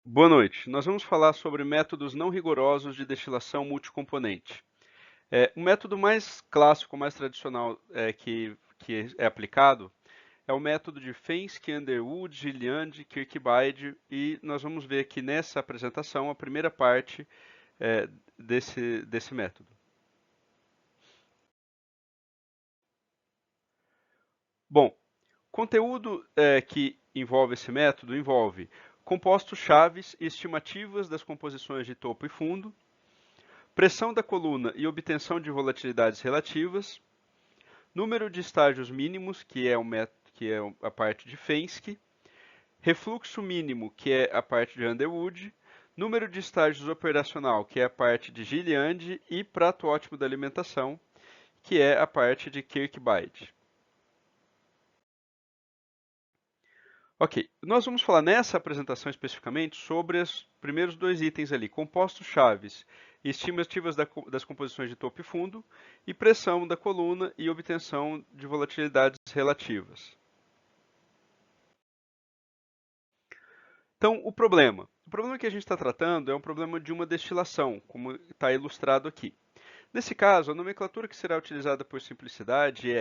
Boa noite. Nós vamos falar sobre métodos não rigorosos de destilação multicomponente. O método mais clássico, mais tradicional que é aplicado é o método de Fensky, Underwood, Gilliand, Kirkbride, e nós vamos ver aqui nessa apresentação a primeira parte desse método. Bom, conteúdo que envolve esse método envolve compostos chaves e estimativas das composições de topo e fundo, pressão da coluna e obtenção de volatilidades relativas, número de estágios mínimos, que é a parte de Fensky, refluxo mínimo, que é a parte de Underwood, número de estágios operacional, que é a parte de Gilliand, e prato ótimo da alimentação, que é a parte de Kirkbride. Ok, nós vamos falar nessa apresentação especificamente sobre os primeiros dois itens ali, compostos chaves e estimativas das composições de topo e fundo, e pressão da coluna e obtenção de volatilidades relativas. Então, o problema que a gente está tratando é um problema de uma destilação, como está ilustrado aqui. Nesse caso, a nomenclatura que será utilizada por simplicidade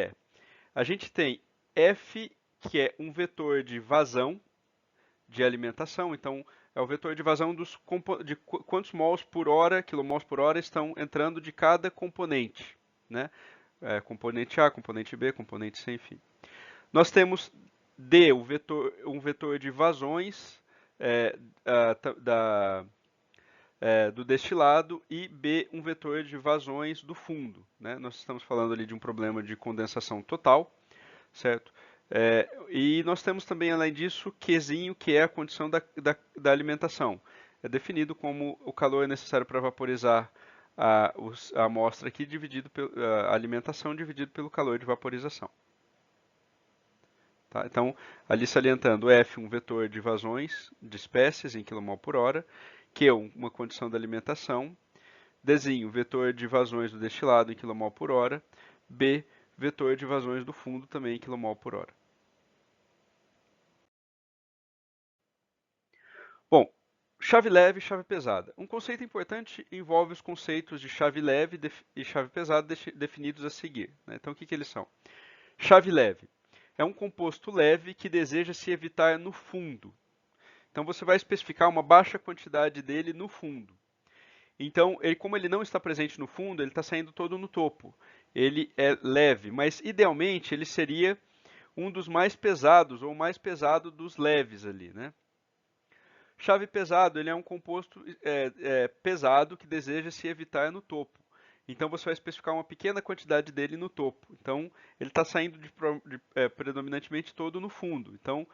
a gente tem F, que é um vetor de vazão, de alimentação, então é o vetor de vazão de quantos mols por hora, quilomols por hora estão entrando de cada componente, né? Componente A, componente B, componente C, enfim. Nós temos D, um vetor de vazões do destilado, e B, um vetor de vazões do fundo, né? Nós estamos falando ali de um problema de condensação total, certo? E nós temos também, além disso, Qzinho, que é a condição da alimentação. É definido como o calor necessário para vaporizar a amostra aqui, a alimentação dividido pelo calor de vaporização. Tá? Então, ali salientando, F, um vetor de vazões de espécies em kmol por hora, Q, uma condição da alimentação, Dzinho, vetor de vazões do destilado em kmol por hora, B, vetor de vazões do fundo também em kmol por hora. Bom, chave leve e chave pesada. Um conceito importante envolve os conceitos de chave leve e chave pesada definidos a seguir, né? Então, o que eles são? Chave leve é um composto leve que deseja se evitar no fundo. Então, você vai especificar uma baixa quantidade dele no fundo. Então, como ele não está presente no fundo, ele está saindo todo no topo. Ele é leve, mas idealmente ele seria um dos mais pesados ou mais pesado dos leves ali, né? Chave pesado, ele é um composto pesado que deseja se evitar no topo. Então você vai especificar uma pequena quantidade dele no topo. Então ele está saindo predominantemente todo no fundo. Então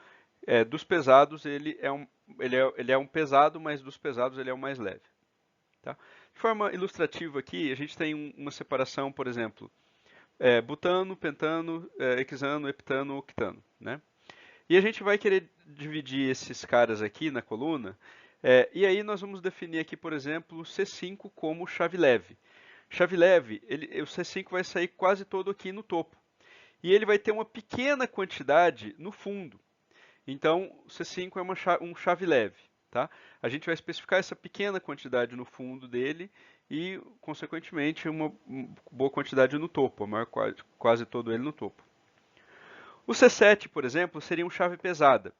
dos pesados ele é um pesado, mas dos pesados ele é o mais leve. Tá? De forma ilustrativa aqui, a gente tem uma separação, por exemplo, butano, pentano, hexano, heptano, octano, né? E a gente vai querer dividir esses caras aqui na coluna, e aí nós vamos definir aqui, por exemplo, o C5 como chave leve. Chave leve, o C5 vai sair quase todo aqui no topo. E ele vai ter uma pequena quantidade no fundo. Então, o C5 é um chave leve. Tá? A gente vai especificar essa pequena quantidade no fundo dele e, consequentemente, uma boa quantidade no topo, quase todo ele no topo. O C7, por exemplo, seria um chave pesada.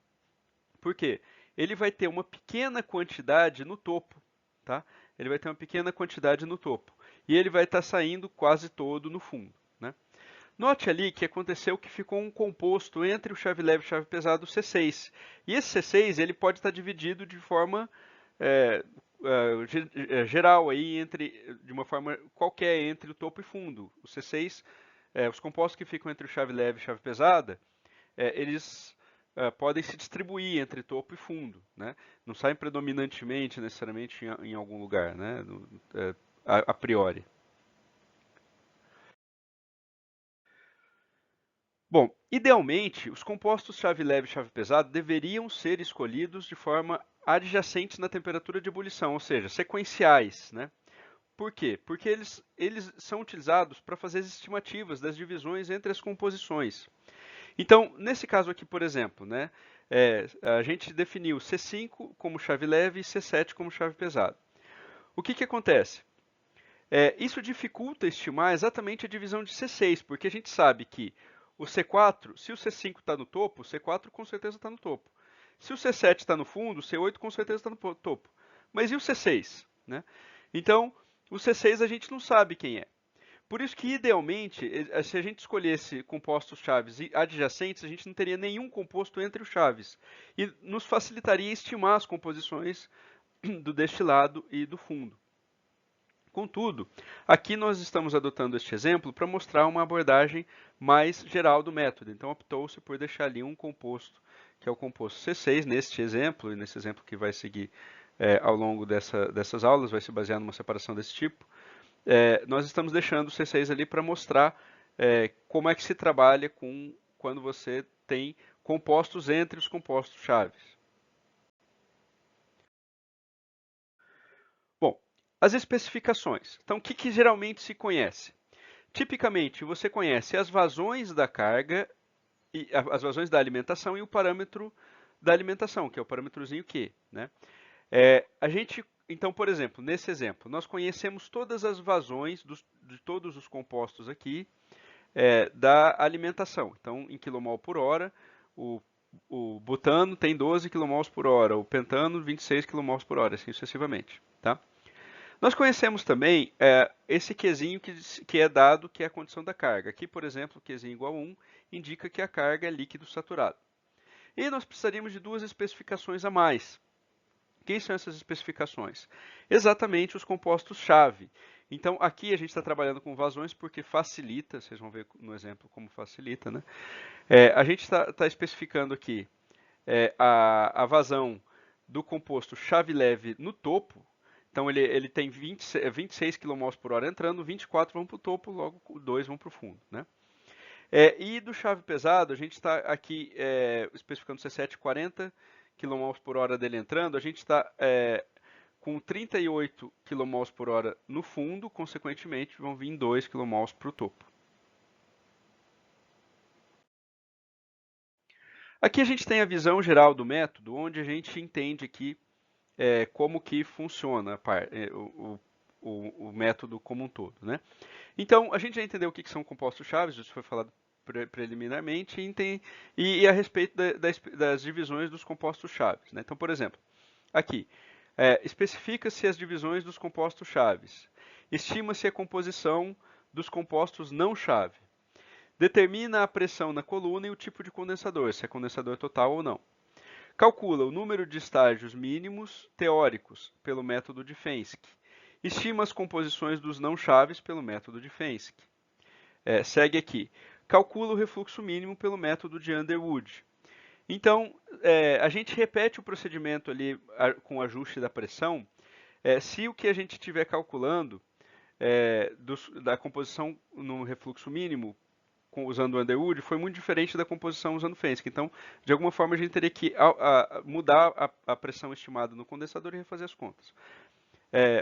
Por quê? Ele vai ter uma pequena quantidade no topo, tá? Ele vai ter uma pequena quantidade no topo. E ele vai estar saindo quase todo no fundo, né? Note ali que aconteceu que ficou um composto entre o chave leve e o chave pesado, o C6. E esse C6 ele pode estar dividido de forma geral, aí, de uma forma qualquer entre o topo e fundo. O C6, os compostos que ficam entre o chave leve e a chave pesada, eles podem se distribuir entre topo e fundo, né? Não saem predominantemente, necessariamente, em algum lugar, né? A priori. Bom, idealmente, os compostos chave leve e chave pesada deveriam ser escolhidos de forma adjacente na temperatura de ebulição, ou seja, sequenciais, né? Por quê? Porque eles são utilizados para fazer as estimativas das divisões entre as composições. Então, nesse caso aqui, por exemplo, né, a gente definiu C5 como chave leve e C7 como chave pesada. O que acontece? Isso dificulta estimar exatamente a divisão de C6, porque a gente sabe que o C4, se o C5 está no topo, o C4 com certeza está no topo. Se o C7 está no fundo, o C8 com certeza está no topo. Mas e o C6? Né? Então, o C6 a gente não sabe quem é. Por isso que, idealmente, se a gente escolhesse compostos chaves adjacentes, a gente não teria nenhum composto entre os chaves. E nos facilitaria estimar as composições do destilado e do fundo. Contudo, aqui nós estamos adotando este exemplo para mostrar uma abordagem mais geral do método. Então, optou-se por deixar ali um composto, que é o composto C6, neste exemplo, e nesse exemplo que vai seguir ao longo dessas aulas, vai se basear numa separação desse tipo. Nós estamos deixando o C6 ali para mostrar como é que se trabalha quando você tem compostos entre os compostos chaves. Bom, as especificações. Então, o que geralmente se conhece? Tipicamente, você conhece as vazões da carga, as vazões da alimentação e o parâmetro da alimentação, que é o parâmetrozinho Q. Né? Então, por exemplo, nesse exemplo, nós conhecemos todas as vazões de todos os compostos aqui da alimentação. Então, em kmol por hora, o butano tem 12 kmol por hora, o pentano 26 kmol por hora, assim sucessivamente. Tá? Nós conhecemos também esse Qzinho que é dado, que é a condição da carga. Aqui, por exemplo, Qzinho igual a 1 indica que a carga é líquido saturado. E nós precisaríamos de duas especificações a mais. Quem são essas especificações? Exatamente os compostos-chave. Então, aqui a gente está trabalhando com vazões porque facilita, vocês vão ver no exemplo como facilita, né? A gente está especificando aqui a vazão do composto chave leve no topo. Então, ele tem 26 kmol por hora entrando, 24 vão para o topo, logo 2 vão para o fundo. Né? E do chave pesado, a gente está aqui especificando C7, 40 kmol por hora dele entrando, a gente está com 38 kmol por hora no fundo, consequentemente vão vir 2 kmol para o topo. Aqui a gente tem a visão geral do método, onde a gente entende aqui como que funciona o método como um todo. Né? Então, a gente já entendeu o que são compostos chaves, isso foi falado preliminarmente, e a respeito das divisões dos compostos chaves. Né? Então, por exemplo, aqui, especifica-se as divisões dos compostos chaves. Estima-se a composição dos compostos não chave. Determina a pressão na coluna e o tipo de condensador, se é condensador total ou não. Calcula o número de estágios mínimos teóricos pelo método de Fenske. Estima as composições dos não chaves pelo método de Fenske. Segue aqui. Calcula o refluxo mínimo pelo método de Underwood. Então, a gente repete o procedimento ali com o ajuste da pressão, se o que a gente estiver calculando da composição no refluxo mínimo usando o Underwood foi muito diferente da composição usando Fenske. Então, de alguma forma, a gente teria que mudar a pressão estimada no condensador e refazer as contas.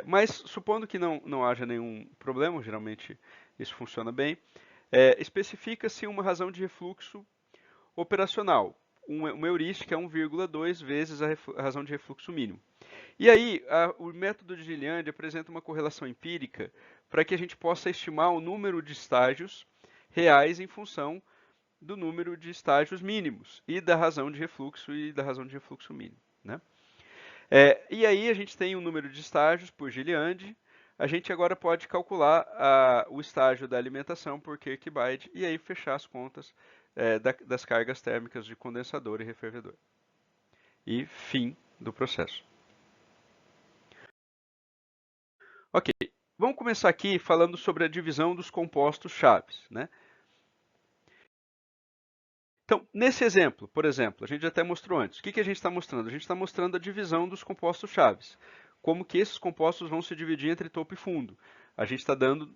Mas, supondo que não haja nenhum problema, geralmente isso funciona bem, especifica-se uma razão de refluxo operacional. Uma heurística é 1,2 vezes a razão de refluxo mínimo. E aí, o método de Gilliand apresenta uma correlação empírica para que a gente possa estimar o número de estágios reais em função do número de estágios mínimos e da razão de refluxo mínimo. Né? E aí a gente tem um número de estágios por Gilliand. A gente agora pode calcular o estágio da alimentação por Kirkbride e aí fechar as contas das cargas térmicas de condensador e refervedor. E fim do processo. Ok, vamos começar aqui falando sobre a divisão dos compostos chaves. Né? Então, nesse exemplo, por exemplo, a gente até mostrou antes. O que a gente está mostrando? A gente está mostrando a divisão dos compostos chaves. Como que esses compostos vão se dividir entre topo e fundo. A gente está dando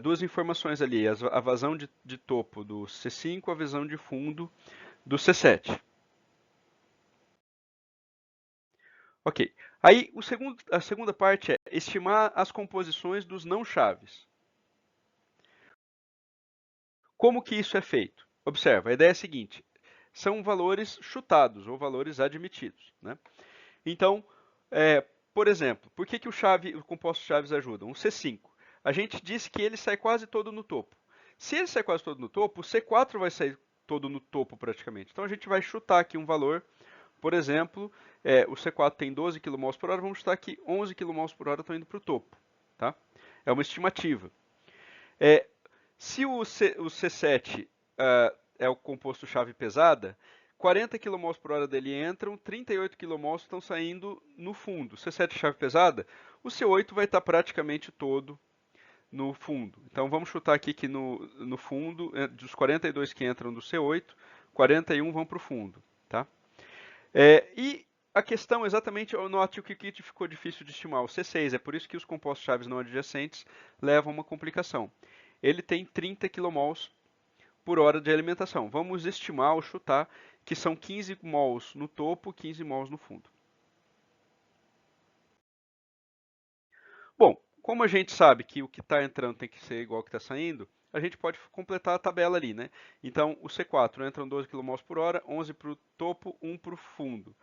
duas informações ali. A vazão de topo do C5, a vazão de fundo do C7. Ok. Aí, a segunda parte é estimar as composições dos não chaves. Como que isso é feito? Observa, a ideia é a seguinte. são valores chutados ou valores admitidos, né? Então, por exemplo, por que o composto chaves ajuda? Um C5. A gente disse que ele sai quase todo no topo. Se ele sai quase todo no topo, o C4 vai sair todo no topo praticamente. Então a gente vai chutar aqui um valor, por exemplo, o C4 tem 12 kmol por hora, vamos chutar que 11 kmol por hora estão indo para o topo. Tá? É uma estimativa. Se o C7 é o composto chave pesada, 40 kmol por hora dele entram, 38 kmol estão saindo no fundo. C7 chave pesada, o C8 vai estar praticamente todo no fundo. Então vamos chutar aqui que no fundo, dos 42 que entram do C8, 41 vão para o fundo. Tá? E a questão exatamente, note o que ficou difícil de estimar, o C6, é por isso que os compostos chaves não adjacentes levam a uma complicação. Ele tem 30 kmol por hora de alimentação. Vamos estimar ou chutar que são 15 mols no topo, 15 mols no fundo. Bom, como a gente sabe que o que está entrando tem que ser igual ao que está saindo, a gente pode completar a tabela ali, né? Então, o C4 entram 12 kmol por hora, 11 para o topo, 1 para o fundo.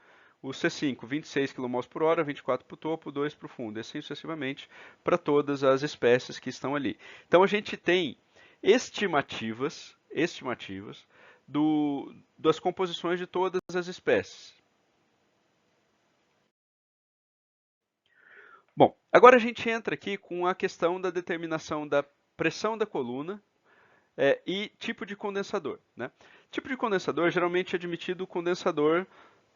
O C5, 26 kmol por hora, 24 para o topo, 2 para o fundo, e assim sucessivamente para todas as espécies que estão ali. Então, a gente tem estimativas das composições de todas as espécies. Bom, agora a gente entra aqui com a questão da determinação da pressão da coluna e tipo de condensador. Né? Tipo de condensador, geralmente é admitido o condensador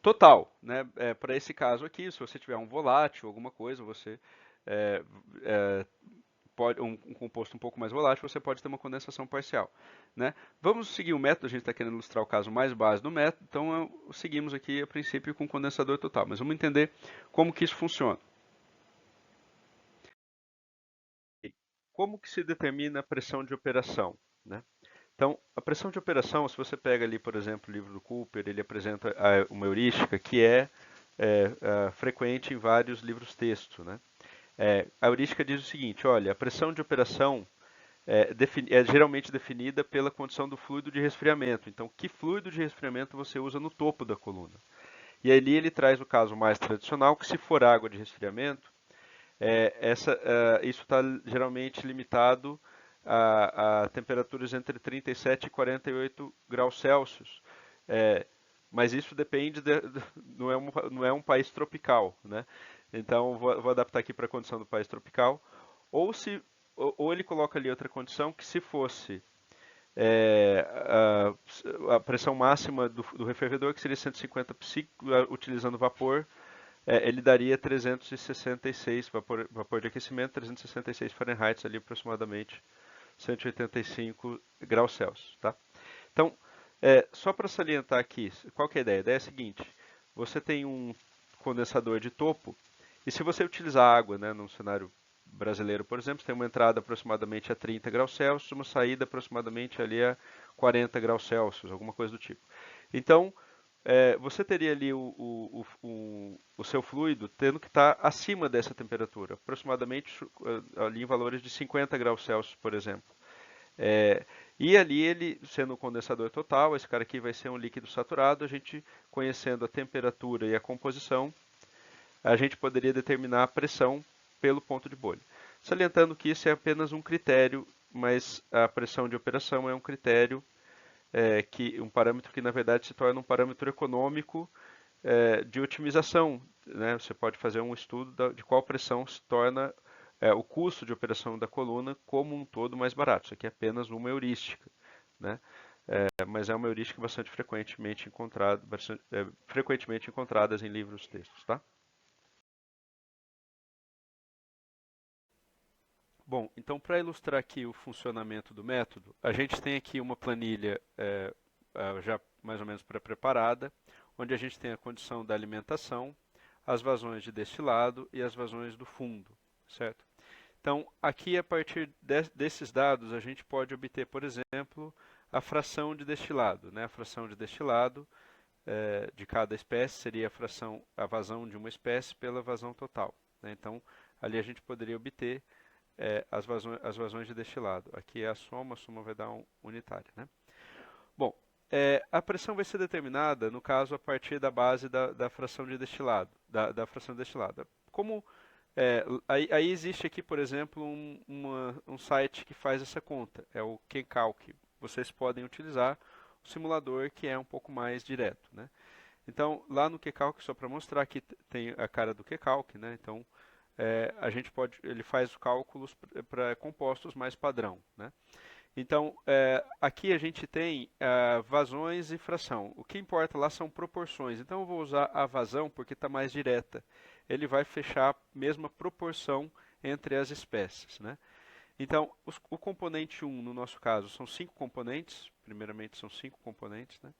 total. Né? Para esse caso aqui, se você tiver um volátil, alguma coisa, você pode, um composto um pouco mais volátil, você pode ter uma condensação parcial. Né? Vamos seguir o método, a gente está querendo ilustrar o caso mais básico do método, então seguimos aqui a princípio com condensador total, mas vamos entender como que isso funciona. Como que se determina a pressão de operação? Né? Então, a pressão de operação, se você pega ali, por exemplo, o livro do Cooper, ele apresenta uma heurística que é frequente em vários livros-texto. Né? A heurística diz o seguinte, olha, a pressão de operação é geralmente definida pela condição do fluido de resfriamento. Então, que fluido de resfriamento você usa no topo da coluna? E ali ele traz o caso mais tradicional, que se for água de resfriamento, isso está geralmente limitado a temperaturas entre 37 e 48 graus Celsius. Mas isso depende, não é um país tropical, né? Então, vou adaptar aqui para a condição do país tropical. Ou ele coloca ali outra condição, que se fosse a pressão máxima do refrigerador, que seria 150 psi, utilizando vapor, ele daria 366 vapor de aquecimento, 366 Fahrenheit ali aproximadamente 185 graus Celsius, tá? Então, só para salientar aqui, qual que é a ideia? A ideia é a seguinte: você tem um condensador de topo e se você utilizar água, né, num cenário brasileiro, por exemplo, você tem uma entrada aproximadamente a 30 graus Celsius, uma saída aproximadamente ali a 40 graus Celsius, alguma coisa do tipo. Então, você teria ali o seu fluido tendo que estar acima dessa temperatura, aproximadamente ali em valores de 50 graus Celsius, por exemplo. E ali ele, sendo um condensador total, esse cara aqui vai ser um líquido saturado, a gente conhecendo a temperatura e a composição, a gente poderia determinar a pressão pelo ponto de bolha. Salientando que isso é apenas um critério, mas a pressão de operação é um critério um parâmetro que na verdade se torna um parâmetro econômico de otimização. Né? Você pode fazer um estudo de qual pressão se torna o custo de operação da coluna como um todo mais barato. Isso aqui é apenas uma heurística. Né? Mas é uma heurística bastante frequentemente encontradas em livros textos. Tá? Bom, então para ilustrar aqui o funcionamento do método, a gente tem aqui uma planilha já mais ou menos pré-preparada, onde a gente tem a condição da alimentação, as vazões de destilado e as vazões do fundo, certo? Então, aqui a partir desses dados, a gente pode obter, por exemplo, a fração de destilado. Né? A fração de destilado de cada espécie seria a vazão de uma espécie pela vazão total. Né? Então, ali a gente poderia obter as vazões de destilado. Aqui é a soma vai dar um unitário. Né? Bom, a pressão vai ser determinada, no caso, a partir da base da fração de destilado, da fração de destilado. Como aí existe aqui, por exemplo, um site que faz essa conta, é o QCalc. Vocês podem utilizar o simulador que é um pouco mais direto, né? Então, lá no QCalc, só para mostrar, aqui tem a cara do QCalc, né? Então, a gente pode, ele faz cálculos para compostos mais padrão, né? Então, aqui a gente tem vazões e fração. O que importa lá são proporções. Então, eu vou usar a vazão porque está mais direta. Ele vai fechar a mesma proporção entre as espécies, né? Então, o componente 1, no nosso caso, são 5 componentes. Primeiramente, são 5 componentes, né?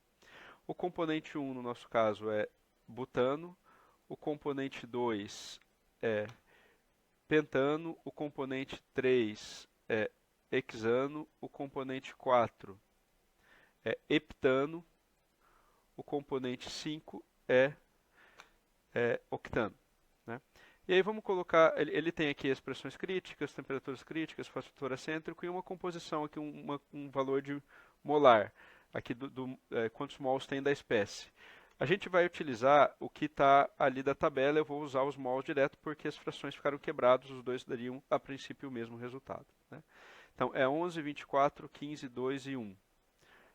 O componente 1, no nosso caso, é butano. O componente 2 é pentano. O componente 3 é hexano. O componente 4 é heptano. O componente 5 é octano, né? E aí vamos colocar, ele tem aqui as pressões críticas, temperaturas críticas, fator acêntrico e uma composição aqui, um valor de molar, aqui quantos mols tem da espécie. A gente vai utilizar o que está ali da tabela, eu vou usar os mols direto porque as frações ficaram quebradas, os dois dariam a princípio o mesmo resultado, né? Então é 11, 24, 15, 2 e 1.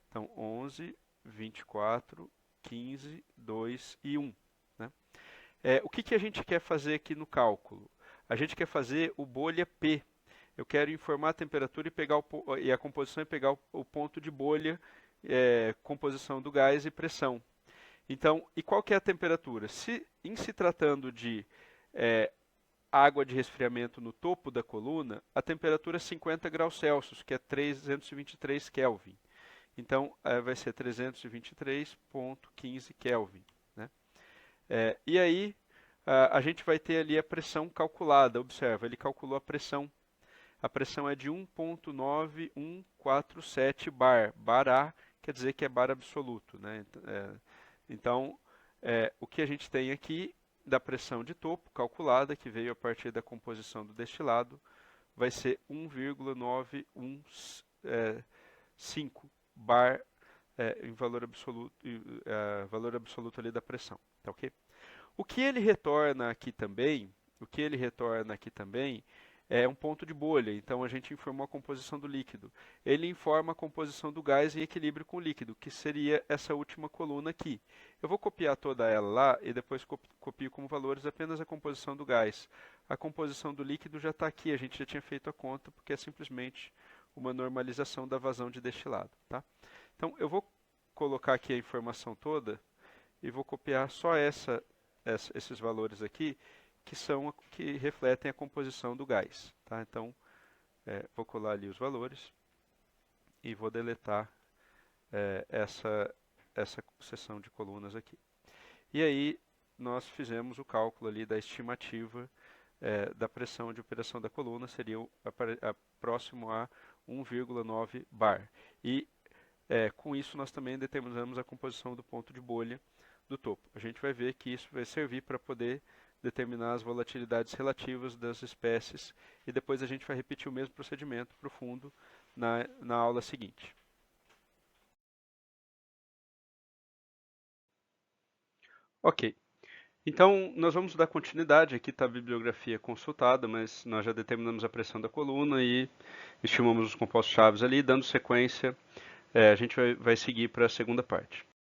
Então 11, 24, 15, 2 e 1, né? O que a gente quer fazer aqui no cálculo? A gente quer fazer o bolha P. Eu quero informar a temperatura e a composição e pegar o ponto de bolha, composição do gás e pressão. Então, e qual que é a temperatura? Em se tratando de água de resfriamento no topo da coluna, a temperatura é 50 graus Celsius, que é 323 Kelvin. Então, vai ser 323,15 Kelvin, né? E aí, a gente vai ter ali a pressão calculada. Observa, ele calculou a pressão. A pressão é de 1.9147 bar. Bar A quer dizer que é bar absoluto, né? Então, o que a gente tem aqui da pressão de topo calculada, que veio a partir da composição do destilado, vai ser 1,915 bar em valor absoluto ali da pressão, tá ok? O que ele retorna aqui também, é um ponto de bolha. Então a gente informou a composição do líquido. Ele informa a composição do gás em equilíbrio com o líquido, que seria essa última coluna aqui. Eu vou copiar toda ela lá e depois copio como valores apenas a composição do gás. A composição do líquido já está aqui, a gente já tinha feito a conta, porque é simplesmente uma normalização da vazão de destilado, tá? Então eu vou colocar aqui a informação toda e vou copiar só esses valores aqui, que refletem a composição do gás, tá? Então, vou colar ali os valores e vou deletar essa seção de colunas aqui. E aí, nós fizemos o cálculo ali da estimativa da pressão de operação da coluna, seria próximo a 1,9 bar. E com isso nós também determinamos a composição do ponto de bolha do topo. A gente vai ver que isso vai servir para poder determinar as volatilidades relativas das espécies e depois a gente vai repetir o mesmo procedimento para o fundo na aula seguinte. Ok. Então, nós vamos dar continuidade. Aqui está a bibliografia consultada, mas nós já determinamos a pressão da coluna e estimamos os compostos chaves ali. Dando sequência, a gente vai seguir para a segunda parte.